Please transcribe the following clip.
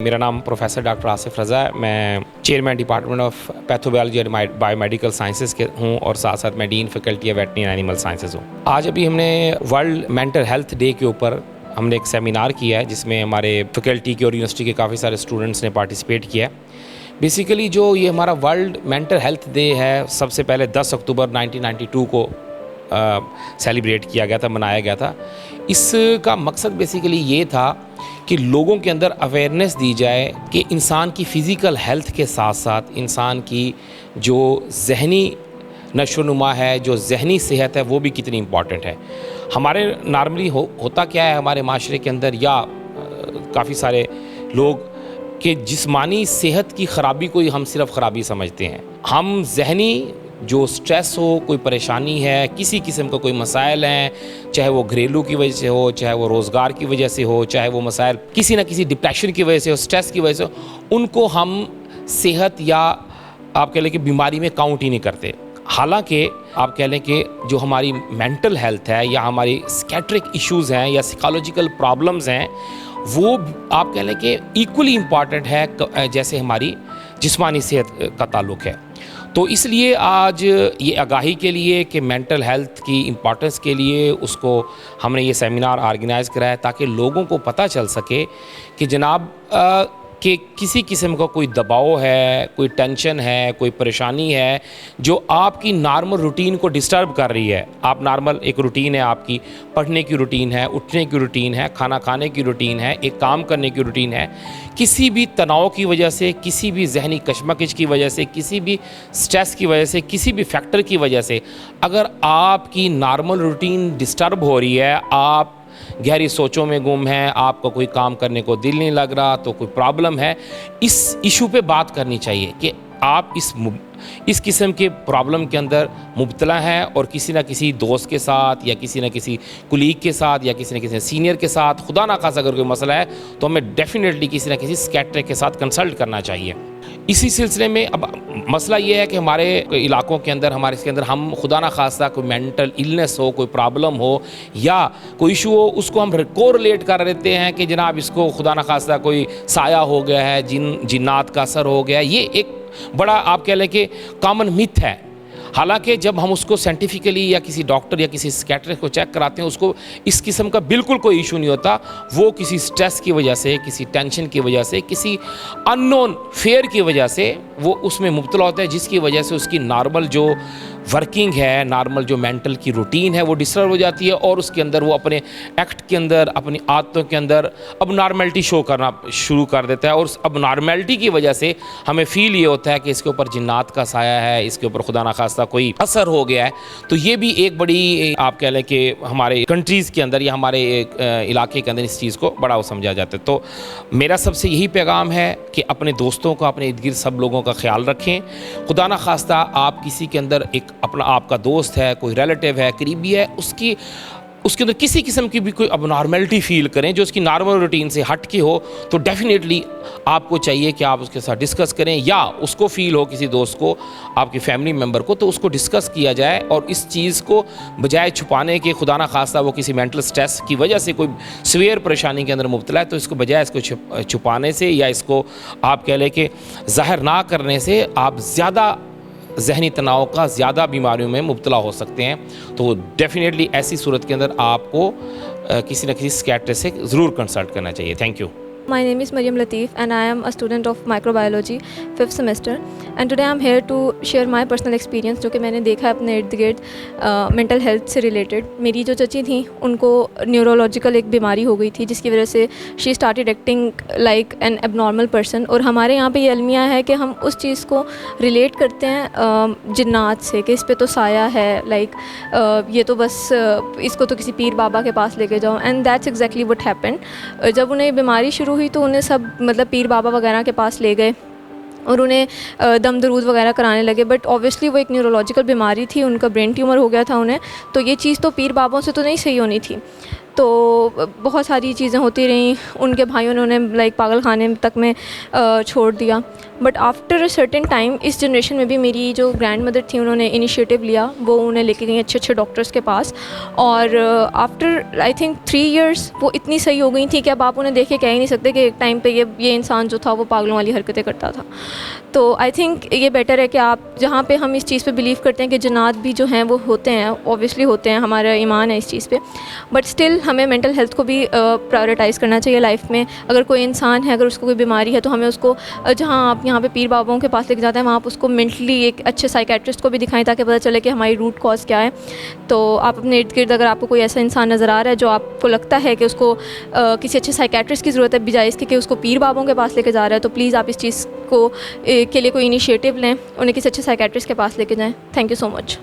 मेरा नाम professor doctor Asif Raza है। मैं chairman department of pathobiology and biomedical sciences के हूँ और साथ साथ मैं dean faculty of veterinary animal sciences हूँ। आज अभी हमने वर्ल्ड मेंटल हेल्थ डे के ऊपर हमने एक सेमिनार किया है जिसमें हमारे फैकल्टी के और यूनिवर्सिटी के काफ़ी सारे स्टूडेंट्स ने पार्टिसिपेट किया है। बेसिकली जो ये हमारा वर्ल्ड मेंटल हेल्थ डे है, सबसे पहले 10 अक्टूबर 1992 को सेलिब्रेट किया गया था, मनाया गया था। इसका मकसद बेसिकली ये था कि लोगों के अंदर अवेयरनेस दी जाए कि इंसान की फ़िज़िकल हेल्थ के साथ साथ इंसान की जो जहनी नशोनुमा है, जो जहनी सेहत है, वो भी कितनी इम्पॉर्टेंट है। हमारे नॉर्मली होता क्या है हमारे माशरे के अंदर, या काफ़ी सारे लोग कि जिस्मानी सेहत की ख़राबी को ही हम सिर्फ ख़राबी समझते हैं। हम जहनी जो स्ट्रेस हो, कोई परेशानी है, किसी किस्म का कोई मसाइल हैं, चाहे वो घरेलू की वजह से हो, चाहे वो रोज़गार की वजह से हो, चाहे वो मसाइल किसी ना किसी डिप्रेशन की वजह से हो, स्ट्रेस की वजह से हो, उनको हम सेहत या आप कह लें कि बीमारी में काउंट ही नहीं करते। हालांकि आप कह लें कि जो हमारी मेंटल हेल्थ है या हमारी साइकियाट्रिक इश्यूज़ हैं या साइकोलॉजिकल प्रॉब्लम्स हैं, वो आप कह लें कि इक्वली इम्पॉर्टेंट है जैसे हमारी जिस्मानी सेहत का ताल्लुक़ है। तो इसलिए आज ये आगाही के लिए कि मेंटल हेल्थ की इम्पॉर्टेंस के लिए उसको हमने ये सेमिनार ऑर्गेनाइज़ कराया ताकि लोगों को पता चल सके कि जनाब कि किसी किस्म का कोई दबाव है, कोई टेंशन है, कोई परेशानी है जो आपकी नॉर्मल रूटीन को डिस्टर्ब कर रही है। आप नॉर्मल एक रूटीन है, आपकी पढ़ने की रूटीन है, उठने की रूटीन है, खाना खाने की रूटीन है, एक काम करने की रूटीन है। किसी भी तनाव की वजह से, किसी भी जहनी कशमकश की वजह से, किसी भी स्ट्रेस की वजह से, किसी भी फैक्टर की वजह से अगर आपकी नॉर्मल रूटीन डिस्टर्ब हो रही है, आप गहरी सोचों में गुम हैं, आपका कोई काम करने को दिल नहीं लग रहा, तो कोई प्रॉब्लम है, इस इशू पे बात करनी चाहिए कि आप इस किस्म के प्रॉब्लम के अंदर मुब्तला हैं और किसी ना किसी दोस्त के साथ या किसी ना किसी कुलीग के साथ या किसी न किसी सीनियर के साथ, खुदा ना खासा अगर कोई मसला है तो हमें डेफिनेटली किसी ना किसी साइकियाट्रिस्ट के साथ कंसल्ट करना चाहिए। इसी सिलसिले में अब मसला ये है कि हमारे इलाकों के अंदर, हमारे इसके अंदर हम खुदा ना खासा कोई मेंटल इलनेस हो, कोई प्रॉब्लम हो या कोई इशू हो, उसको हम कोरिलेट कर देते हैं कि जनाब इसको खुदा ना खासा कोई साया हो गया है, जिन्नात का असर हो गया है। ये एक बड़ा आप कह लें कि कॉमन मिथ है। हालांकि जब हम उसको साइंटिफिकली या किसी डॉक्टर या किसी साइकियाट्रिस्ट को चेक कराते हैं, उसको इस किस्म का बिल्कुल कोई इशू नहीं होता। वो किसी स्ट्रेस की वजह से, किसी टेंशन की वजह से, किसी अननोन फेयर की वजह से वो उसमें मुब्तला होता है, जिसकी वजह से उसकी नॉर्मल जो वर्किंग है, नॉर्मल जो मेंटल की रूटीन है, वो डिस्टर्ब हो जाती है और उसके अंदर वो अपने एक्ट के अंदर, अपनी आदतों के अंदर अब नॉर्मलिटी शो करना शुरू कर देता है। और उस अब नॉर्मलिटी की वजह से हमें फ़ील ये होता है कि इसके ऊपर जिन्नात का साया है, इसके ऊपर खुदा ना खास्ता कोई असर हो गया है। तो ये भी एक बड़ी आप कह लें कि हमारे कंट्रीज़ के अंदर या हमारे इलाके के अंदर इस चीज़ को बड़ा समझा जाता है। तो मेरा सबसे यही पैगाम है कि अपने दोस्तों का, अपने इर्द गिर्द सब लोगों का ख्याल रखें। खुदा ना खास्ता आप किसी के अंदर एक अपना आपका दोस्त है, कोई रिलेटिव है, करीबी है, उसके अंदर किसी किस्म की भी कोई अबनॉर्मलिटी फील करें जो उसकी नॉर्मल रूटीन से हट के हो, तो डेफिनेटली आपको चाहिए कि आप उसके साथ डिस्कस करें, या उसको फील हो किसी दोस्त को, आपके फैमिली मेम्बर को, तो उसको डिस्कस किया जाए। और इस चीज़ को बजाय छुपाने के, खुदा ना खास्ता वो किसी मेंटल स्ट्रेस की वजह से कोई सीवियर परेशानी के अंदर मुब्तला है, तो इसको बजाय इसको छुपाने से या इसको आप कह लें कि ज़ाहिर ना करने से आप ज़्यादा जहनी तनाव का, ज़्यादा बीमारियों में मुब्तला हो सकते हैं। तो डेफिनेटली ऐसी सूरत के अंदर आपको किसी न किसी साइकियाट्रिस्ट से ज़रूर कंसल्ट करना चाहिए। Thank you. My name is Mariam Lateef and I am a student of microbiology 5th semester, and today I am here to share my personal experience जो कि मैंने देखा है अपने इर्द गिर्द मेंटल हेल्थ से रिलेटेड। मेरी जो चची थी उनको न्यूरोलॉजिकल एक बीमारी हो गई थी जिसकी वजह से she started acting like an abnormal person. और हमारे यहाँ पे ये अलमिया है कि हम उस चीज़ को रिलेट करते हैं जिन्नात से कि इस पे तो साया है, लाइक ये तो बस इसको तो किसी पीर बाबा के पास लेके जाओ, and that's exactly what happened. जब उन्हें बीमारी शुरू हुई तो उन्हें सब मतलब पीर बाबा वगैरह के पास ले गए और उन्हें दम दरूद वगैरह कराने लगे, बट ऑब्वियसली वो एक न्यूरोलॉजिकल बीमारी थी, उनका ब्रेन ट्यूमर हो गया था उन्हें, तो ये चीज़ तो पीर बाबों से तो नहीं सही होनी थी। तो बहुत सारी चीज़ें होती रहीं, उनके भाइयों ने उन्हें लाइक पागल खाने तक में छोड़ दिया। But after a certain time इस जनरेशन में भी मेरी जो ग्रैंड मदर थी उन्होंने इनिशिएटिव लिया, वो उन्हें लेके गई अच्छे अच्छे डॉक्टर्स के पास, और आफ्टर आई थिंक 3 इयर्स वो इतनी सही हो गई थी कि अब आप उन्हें देख के कह ही नहीं सकते कि एक टाइम पे ये इंसान जो था वो पागलों वाली हरकतें करता था। तो आई थिंक ये बेटर है कि आप जहाँ पे हम इस चीज़ पे बिलीव करते हैं कि जन्नात भी जो हैं वो होते हैं, ऑब्वियसली होते हैं, हमारा ईमान है इस चीज़ पे, बट स्टिल हमें मेंटल हेल्थ को भी प्रायोरिटाइज़ करना चाहिए लाइफ में। अगर कोई इंसान है, अगर उसको कोई बीमारी है, तो हमें उसको जहाँ आप यहाँ पे पीर बाबाओं के पास लेके जाते हैं, वहाँ आप उसको मेंटली एक अच्छे साइकेट्रिस्ट को भी दिखाएं ताकि पता चले कि हमारी रूट कॉज क्या है। तो आप अपने इर्द गिर्द अगर आपको कोई ऐसा इंसान नज़र आ रहा है जो आपको लगता है कि उसको किसी अच्छे साइकेट्रिस्ट की ज़रूरत है बजाय इसके कि उसको पीर बाबाओं के पास लेके जा रहा है, तो प्लीज़ आप इस चीज़ को के लिए कोई इनिशिएटिव लें, उन्हें किसी अच्छे साइकेट्रिस्ट के पास लेके जाएँ। Thank you so much.